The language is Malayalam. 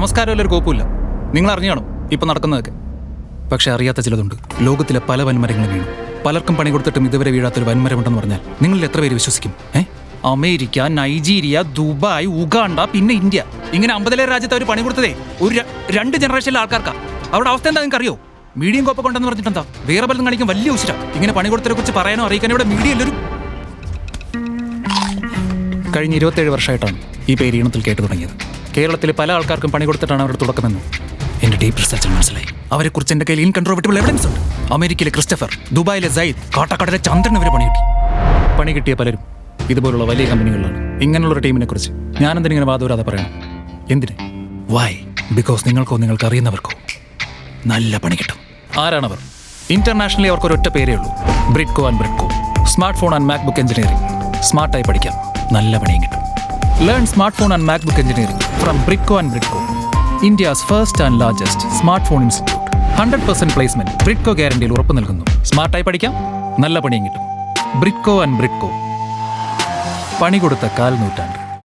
നമസ്കാരമല്ല ഒരു കോപ്പുമില്ല. നിങ്ങൾ അറിഞ്ഞു കാണും ഇപ്പം നടക്കുന്നതൊക്കെ. പക്ഷെ അറിയാത്ത ചിലതുണ്ട്. ലോകത്തിലെ പല വൻമരങ്ങളും വീണു. പലർക്കും പണി കൊടുത്തിട്ടും ഇതുവരെ വീഴാത്തൊരു വൻമരമുണ്ടെന്ന് പറഞ്ഞാൽ നിങ്ങളിൽ എത്ര പേര് വിശ്വസിക്കും? അമേരിക്ക, നൈജീരിയ, ദുബായ്, ഉഗാണ്ട, പിന്നെ ഇന്ത്യ. ഇങ്ങനെ 50 രാജ്യത്ത് അവർ പണി കൊടുത്തതേ ഒരു 2 ജനറേഷനിലെ ആൾക്കാർക്കാ. അവരുടെ അവസ്ഥ എന്താ നിങ്ങൾക്ക് അറിയോ? മീഡിയം കോപ്പ കൊണ്ടെന്ന് പറഞ്ഞിട്ടെന്താ വേറെ പലതും കാണിക്കാൻ വലിയ ഉശിരാ. ഇങ്ങനെ പണി കൊടുത്തതിനെ കുറിച്ച് പറയാനോ അറിയിക്കാനോ ഇവിടെ മീഡിയ എല്ലാവരും. കഴിഞ്ഞ 27 വർഷമായിട്ടാണ് ഈ പേര് ഈണത്തിൽ കേട്ടു തുടങ്ങിയത്. കേരളത്തിലെ പല ആൾക്കാർക്കും പണി കൊടുത്തിട്ടാണ് അവരുടെ തുടക്കമെന്ന് എൻ്റെ ഡീപ്പ് റിസർച്ചിൽ മനസ്സിലായി. അവരെക്കുറിച്ച് എൻ്റെ കയ്യിൽ ഇൻകൺട്രോവേറ്റബിൾ എവിഡൻസ് ഉണ്ട്. അമേരിക്കയിലെ ക്രിസ്റ്റഫർ, ദുബായിലെ സയ്യിദ്, കാട്ടാക്കടയിലെ ചന്ദ്രൻ ഇവരെ പണി കിട്ടിയ പലരും ഇതുപോലുള്ള വലിയ കമ്പനികളിലാണ്. ഇങ്ങനെയുള്ളൊരു ടീമിനെ കുറിച്ച് ഞാനെന്തിനിങ്ങനെ വാദവരാതെ പറയണം? എന്തിന്? വൈ? ബിക്കോസ് നിങ്ങൾക്കോ നിങ്ങൾക്ക് അറിയുന്നവർക്കോ നല്ല പണി കിട്ടും. ആരാണവർ? ഇന്റർനാഷണലി അവർക്ക് ഒരൊറ്റ പേരേ ഉള്ളൂ, Bridco and Bridco. Smart phone and MacBook engineering. സ്മാർട്ടായി പഠിക്കാം, നല്ല പണിയും കിട്ടും. Learn smart phone and MacBook engineering from Bridco and Bridco, India's first and largest smart phone institute. 100% placement Bridco ഗ്യാരണ്ടിയിൽ ഉറപ്പ് നൽകുന്നു. സ്മാർട്ടായി പഠിക്കാം, നല്ല പണിയും കിട്ടും. ബ്രിഡ്കോ ആൻഡ് ബ്രിഡ്കോ, പണി കൊടുത്ത 4 നൂറ്റാണ്ട്.